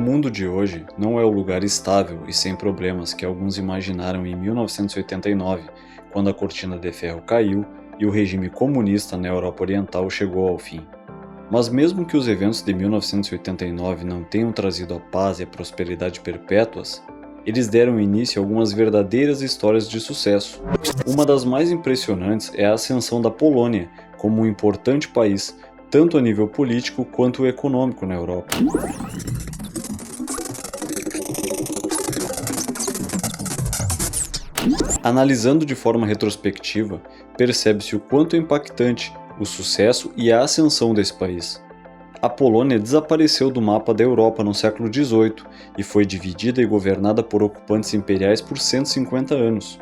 mundo de hoje não é o lugar estável e sem problemas que alguns imaginaram em 1989, quando a cortina de ferro caiu e o regime comunista na Europa Oriental chegou ao fim. Mas mesmo que os eventos de 1989 não tenham trazido a paz e a prosperidade perpétuas, eles deram início a algumas verdadeiras histórias de sucesso. Uma das mais impressionantes é a ascensão da Polônia como um importante país, tanto a nível político quanto econômico na Europa. Analisando de forma retrospectiva, percebe-se o quanto é impactante o sucesso e a ascensão desse país. A Polônia desapareceu do mapa da Europa no século XVIII e foi dividida e governada por ocupantes imperiais por 150 anos.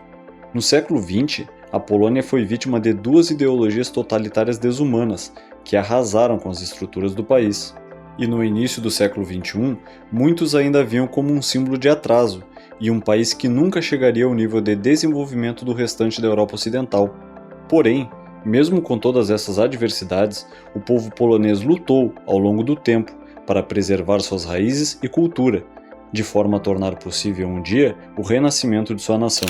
No século XX, a Polônia foi vítima de duas ideologias totalitárias desumanas que arrasaram com as estruturas do país. E no início do século XXI, muitos ainda viam como um símbolo de atraso e um país que nunca chegaria ao nível de desenvolvimento do restante da Europa Ocidental. Porém, mesmo com todas essas adversidades, o povo polonês lutou ao longo do tempo para preservar suas raízes e cultura, de forma a tornar possível um dia o renascimento de sua nação.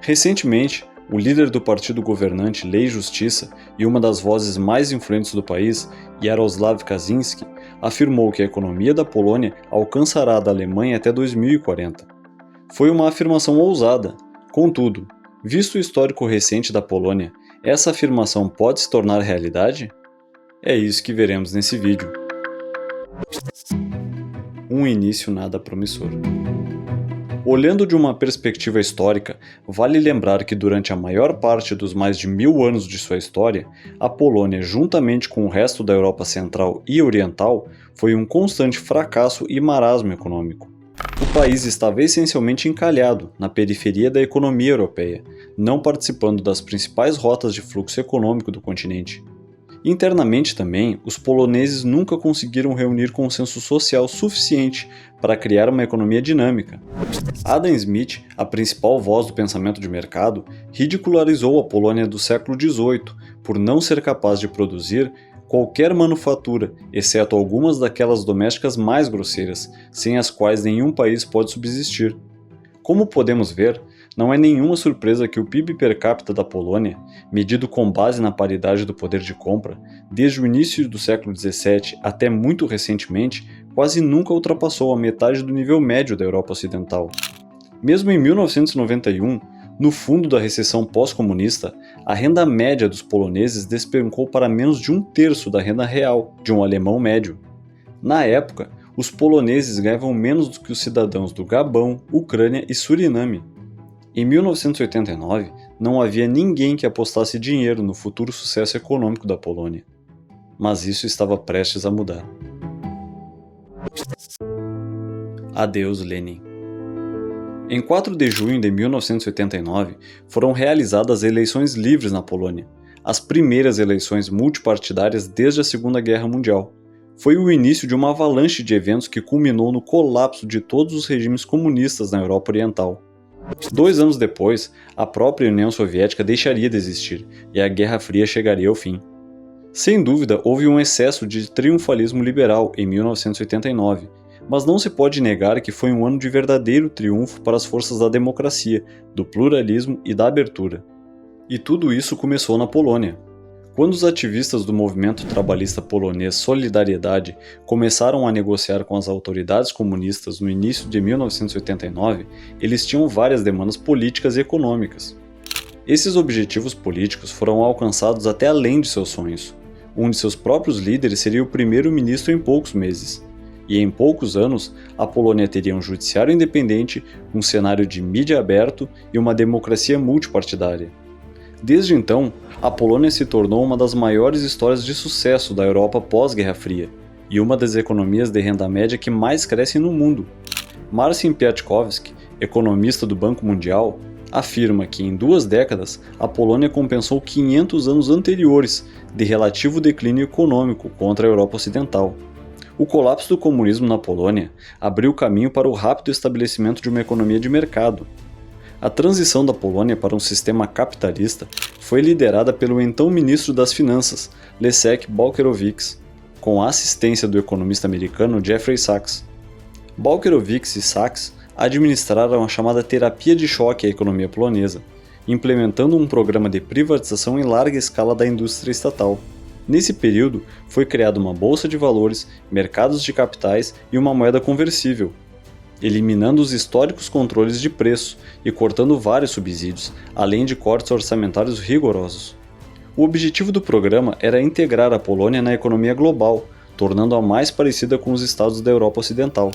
Recentemente, o líder do partido governante Lei e Justiça e uma das vozes mais influentes do país, Jarosław Kaczyński, afirmou que a economia da Polônia alcançará a da Alemanha até 2040. Foi uma afirmação ousada. Contudo, visto o histórico recente da Polônia, essa afirmação pode se tornar realidade? É isso que veremos nesse vídeo. Um início nada promissor. Olhando de uma perspectiva histórica, vale lembrar que durante a maior parte dos mais de 1000 anos de sua história, a Polônia, juntamente com o resto da Europa Central e Oriental, foi um constante fracasso e marasmo econômico. O país estava essencialmente encalhado na periferia da economia europeia, não participando das principais rotas de fluxo econômico do continente. Internamente também, os poloneses nunca conseguiram reunir consenso social suficiente para criar uma economia dinâmica. Adam Smith, a principal voz do pensamento de mercado, ridicularizou a Polônia do século XVIII por não ser capaz de produzir qualquer manufatura, exceto algumas daquelas domésticas mais grosseiras, sem as quais nenhum país pode subsistir. Como podemos ver, não é nenhuma surpresa que o PIB per capita da Polônia, medido com base na paridade do poder de compra, desde o início do século XVII até muito recentemente, quase nunca ultrapassou a metade do nível médio da Europa Ocidental. Mesmo em 1991, no fundo da recessão pós-comunista, a renda média dos poloneses despencou para menos de 1/3 da renda real de um alemão médio. Na época, os poloneses ganhavam menos do que os cidadãos do Gabão, Ucrânia e Suriname. Em 1989, não havia ninguém que apostasse dinheiro no futuro sucesso econômico da Polônia. Mas isso estava prestes a mudar. Adeus, Lenin. Em 4 de junho de 1989, foram realizadas eleições livres na Polônia, as primeiras eleições multipartidárias desde a Segunda Guerra Mundial. Foi o início de uma avalanche de eventos que culminou no colapso de todos os regimes comunistas na Europa Oriental. 2 anos depois, a própria União Soviética deixaria de existir e a Guerra Fria chegaria ao fim. Sem dúvida, houve um excesso de triunfalismo liberal em 1989, mas não se pode negar que foi um ano de verdadeiro triunfo para as forças da democracia, do pluralismo e da abertura. E tudo isso começou na Polônia. Quando os ativistas do movimento trabalhista polonês Solidariedade começaram a negociar com as autoridades comunistas no início de 1989, eles tinham várias demandas políticas e econômicas. Esses objetivos políticos foram alcançados até além de seus sonhos. Um de seus próprios líderes seria o primeiro-ministro em poucos meses. E em poucos anos, a Polônia teria um judiciário independente, um cenário de mídia aberto e uma democracia multipartidária. Desde então, a Polônia se tornou uma das maiores histórias de sucesso da Europa pós-Guerra Fria e uma das economias de renda média que mais crescem no mundo. Marcin Piatkowski, economista do Banco Mundial, afirma que em 2 décadas a Polônia compensou 500 anos anteriores de relativo declínio econômico contra a Europa Ocidental. O colapso do comunismo na Polônia abriu caminho para o rápido estabelecimento de uma economia de mercado. A transição da Polônia para um sistema capitalista foi liderada pelo então ministro das Finanças, Leszek Balcerowicz, com a assistência do economista americano Jeffrey Sachs. Balcerowicz e Sachs administraram a chamada terapia de choque à economia polonesa, implementando um programa de privatização em larga escala da indústria estatal. Nesse período, foi criada uma bolsa de valores, mercados de capitais e uma moeda conversível, eliminando os históricos controles de preço e cortando vários subsídios, além de cortes orçamentários rigorosos. O objetivo do programa era integrar a Polônia na economia global, tornando-a mais parecida com os estados da Europa Ocidental.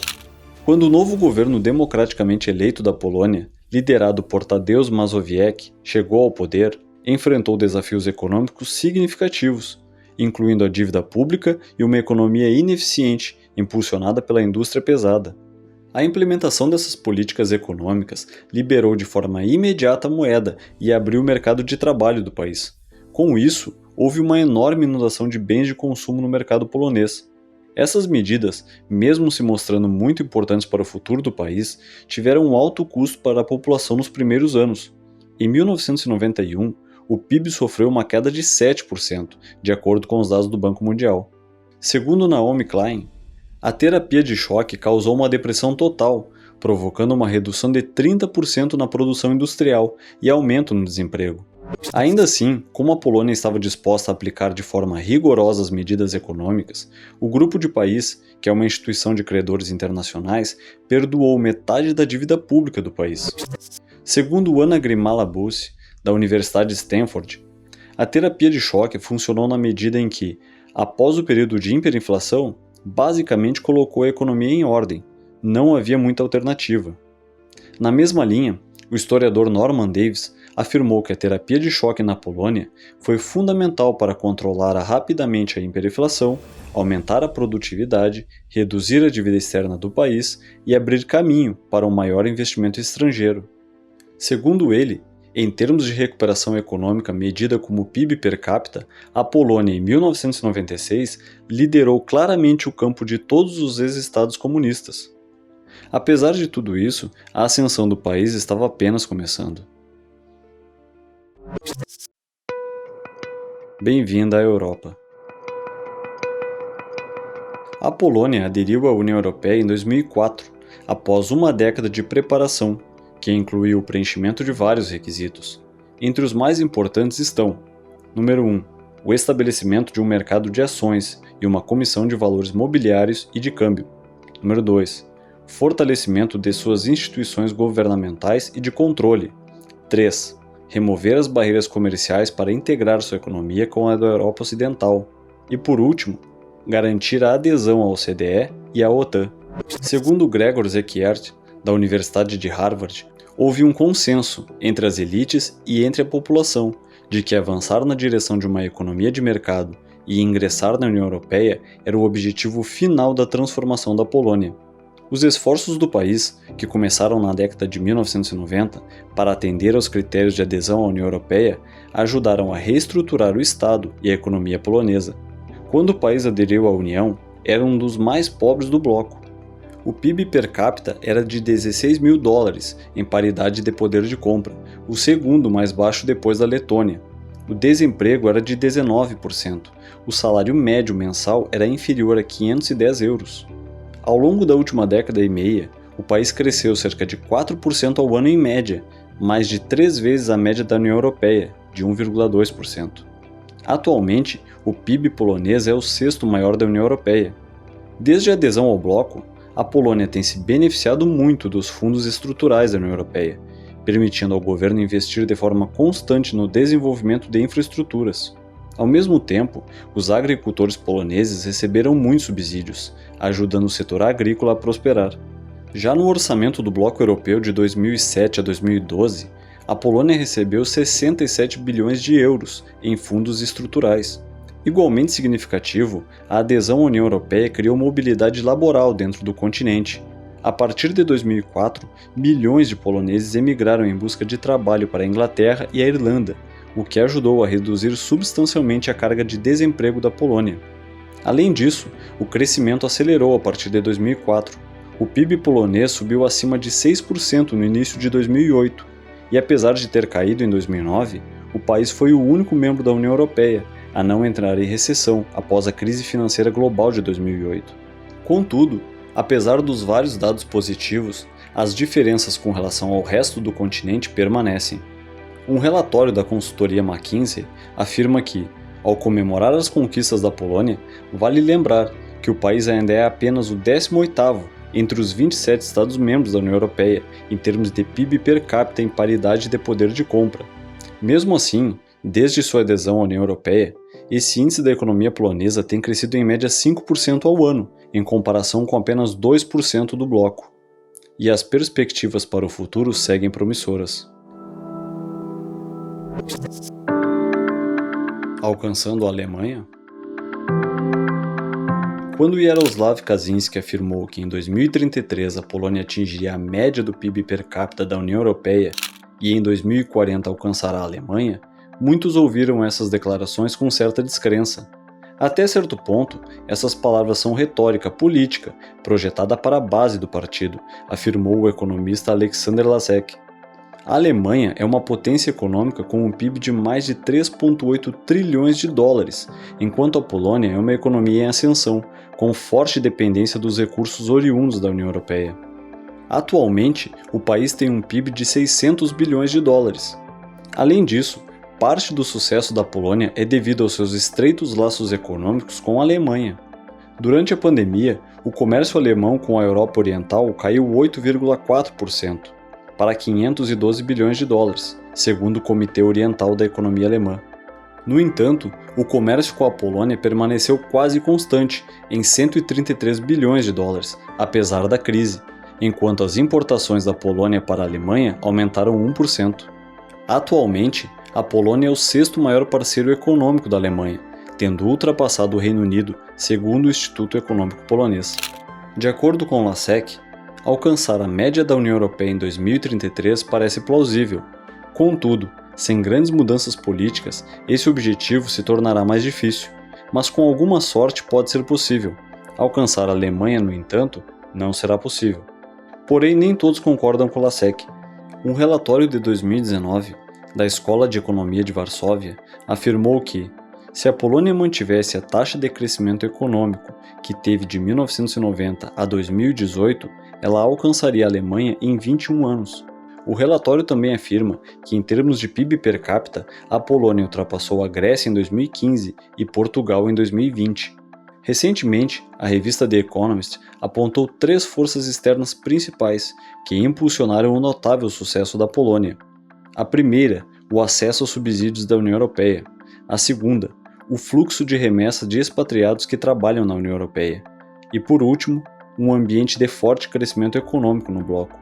Quando o novo governo democraticamente eleito da Polônia, liderado por Tadeusz Mazowiecki, chegou ao poder, enfrentou desafios econômicos significativos, incluindo a dívida pública e uma economia ineficiente, impulsionada pela indústria pesada. A implementação dessas políticas econômicas liberou de forma imediata a moeda e abriu o mercado de trabalho do país. Com isso, houve uma enorme inundação de bens de consumo no mercado polonês. Essas medidas, mesmo se mostrando muito importantes para o futuro do país, tiveram um alto custo para a população nos primeiros anos. Em 1991, o PIB sofreu uma queda de 7%, de acordo com os dados do Banco Mundial. Segundo Naomi Klein, a terapia de choque causou uma depressão total, provocando uma redução de 30% na produção industrial e aumento no desemprego. Ainda assim, como a Polônia estava disposta a aplicar de forma rigorosa as medidas econômicas, o Grupo de País, que é uma instituição de credores internacionais, perdoou metade da dívida pública do país. Segundo Anna Grimala-Busse, da Universidade de Stanford, a terapia de choque funcionou na medida em que, após o período de hiperinflação, basicamente colocou a economia em ordem, não havia muita alternativa. Na mesma linha, o historiador Norman Davis afirmou que a terapia de choque na Polônia foi fundamental para controlar rapidamente a hiperinflação, aumentar a produtividade, reduzir a dívida externa do país e abrir caminho para um maior investimento estrangeiro. Segundo ele, em termos de recuperação econômica medida como PIB per capita, a Polônia, em 1996, liderou claramente o campo de todos os ex-estados comunistas. Apesar de tudo isso, a ascensão do país estava apenas começando. Bem-vinda à Europa. A Polônia aderiu à União Europeia em 2004, após uma década de preparação, que incluiu o preenchimento de vários requisitos. Entre os mais importantes estão: número 1. O estabelecimento de um mercado de ações e uma comissão de valores mobiliários e de câmbio. Número 2. Fortalecimento de suas instituições governamentais e de controle. 3. Remover as barreiras comerciais para integrar sua economia com a da Europa Ocidental. E por último, garantir a adesão à OCDE e à OTAN. Segundo Gregor Zekiert, da Universidade de Harvard, houve um consenso entre as elites e entre a população de que avançar na direção de uma economia de mercado e ingressar na União Europeia era o objetivo final da transformação da Polônia. Os esforços do país, que começaram na década de 1990 para atender aos critérios de adesão à União Europeia, ajudaram a reestruturar o Estado e a economia polonesa. Quando o país aderiu à União, era um dos mais pobres do bloco. O PIB per capita era de $16.000, em paridade de poder de compra, o segundo mais baixo depois da Letônia. O desemprego era de 19%, o salário médio mensal era inferior a €510. Ao longo da última década e meia, o país cresceu cerca de 4% ao ano em média, mais de 3 vezes a média da União Europeia, de 1,2%. Atualmente, o PIB polonês é o sexto maior da União Europeia. Desde a adesão ao bloco, a Polônia tem se beneficiado muito dos fundos estruturais da União Europeia, permitindo ao governo investir de forma constante no desenvolvimento de infraestruturas. Ao mesmo tempo, os agricultores poloneses receberam muitos subsídios, ajudando o setor agrícola a prosperar. Já no orçamento do Bloco Europeu de 2007 a 2012, a Polônia recebeu 67 bilhões de euros em fundos estruturais. Igualmente significativo, a adesão à União Europeia criou mobilidade laboral dentro do continente. A partir de 2004, milhões de poloneses emigraram em busca de trabalho para a Inglaterra e a Irlanda, o que ajudou a reduzir substancialmente a carga de desemprego da Polônia. Além disso, o crescimento acelerou a partir de 2004. O PIB polonês subiu acima de 6% no início de 2008, e apesar de ter caído em 2009, o país foi o único membro da União Europeia a não entrar em recessão após a crise financeira global de 2008. Contudo, Apesar dos vários dados positivos, as diferenças com relação ao resto do continente permanecem. Um relatório da consultoria McKinsey afirma que, ao comemorar as conquistas da Polônia, vale lembrar que o país ainda é apenas o 18º entre os 27 Estados-membros da União Europeia em termos de PIB per capita em paridade de poder de compra. Mesmo assim, desde sua adesão à União Europeia, esse índice da economia polonesa tem crescido em média 5% ao ano, em comparação com apenas 2% do bloco. E as perspectivas para o futuro seguem promissoras. Alcançando a Alemanha? Quando Jaroslaw Kaczynski afirmou que em 2033 a Polônia atingiria a média do PIB per capita da União Europeia e em 2040 alcançará a Alemanha, muitos ouviram essas declarações com certa descrença. Até certo ponto, essas palavras são retórica política, projetada para a base do partido, afirmou o economista Alexander Lasek. A Alemanha é uma potência econômica com um PIB de mais de 3,8 trilhões de dólares, enquanto a Polônia é uma economia em ascensão, com forte dependência dos recursos oriundos da União Europeia. Atualmente, o país tem um PIB de 600 bilhões de dólares. Além disso, parte do sucesso da Polônia é devido aos seus estreitos laços econômicos com a Alemanha. Durante a pandemia, o comércio alemão com a Europa Oriental caiu 8,4%, para 512 bilhões de dólares, segundo o Comitê Oriental da Economia Alemã. No entanto, o comércio com a Polônia permaneceu quase constante, em 133 bilhões de dólares, apesar da crise, enquanto as importações da Polônia para a Alemanha aumentaram 1%. Atualmente, a Polônia é o sexto maior parceiro econômico da Alemanha, tendo ultrapassado o Reino Unido, segundo o Instituto Econômico Polonês. De acordo com Lasek, alcançar a média da União Europeia em 2033 parece plausível. Contudo, sem grandes mudanças políticas, esse objetivo se tornará mais difícil, mas com alguma sorte pode ser possível. Alcançar a Alemanha, no entanto, não será possível. Porém, nem todos concordam com Lasek. Um relatório de 2019 da Escola de Economia de Varsóvia afirmou que, se a Polônia mantivesse a taxa de crescimento econômico que teve de 1990 a 2018, ela alcançaria a Alemanha em 21 anos. O relatório também afirma que, em termos de PIB per capita, a Polônia ultrapassou a Grécia em 2015 e Portugal em 2020. Recentemente, a revista The Economist apontou 3 forças externas principais que impulsionaram o notável sucesso da Polônia. A primeira, o acesso aos subsídios da União Europeia. A segunda, o fluxo de remessa de expatriados que trabalham na União Europeia. E por último, um ambiente de forte crescimento econômico no bloco.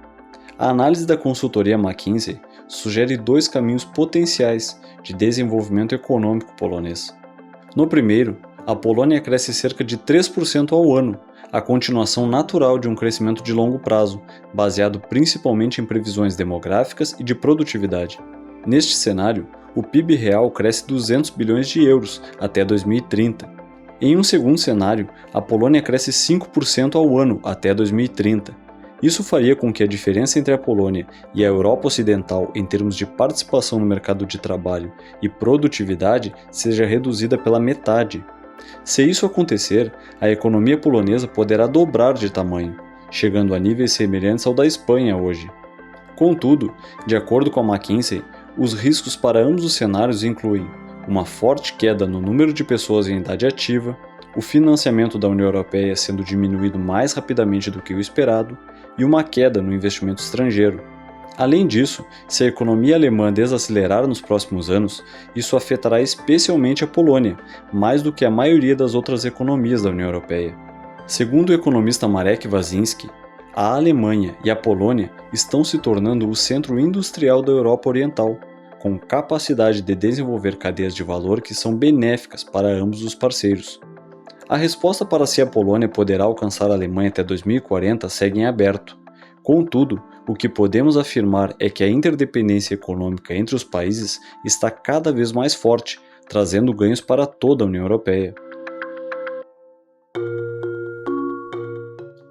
A análise da consultoria McKinsey sugere 2 caminhos potenciais de desenvolvimento econômico polonês. No primeiro, a Polônia cresce cerca de 3% ao ano, a continuação natural de um crescimento de longo prazo, baseado principalmente em previsões demográficas e de produtividade. Neste cenário, o PIB real cresce 200 bilhões de euros até 2030. Em um segundo cenário, a Polônia cresce 5% ao ano até 2030. Isso faria com que a diferença entre a Polônia e a Europa Ocidental em termos de participação no mercado de trabalho e produtividade seja reduzida pela metade. Se isso acontecer, a economia polonesa poderá dobrar de tamanho, chegando a níveis semelhantes ao da Espanha hoje. Contudo, de acordo com a McKinsey, os riscos para ambos os cenários incluem uma forte queda no número de pessoas em idade ativa, o financiamento da União Europeia sendo diminuído mais rapidamente do que o esperado e uma queda no investimento estrangeiro. Além disso, se a economia alemã desacelerar nos próximos anos, isso afetará especialmente a Polônia, mais do que a maioria das outras economias da União Europeia. Segundo o economista Marek Wazinski, a Alemanha e a Polônia estão se tornando o centro industrial da Europa Oriental, com capacidade de desenvolver cadeias de valor que são benéficas para ambos os parceiros. A resposta para se a Polônia poderá alcançar a Alemanha até 2040 segue em aberto. Contudo, o que podemos afirmar é que a interdependência econômica entre os países está cada vez mais forte, trazendo ganhos para toda a União Europeia.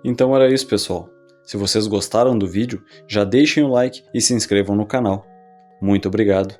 Então era isso, pessoal. Se vocês gostaram do vídeo, já deixem o like e se inscrevam no canal. Muito obrigado!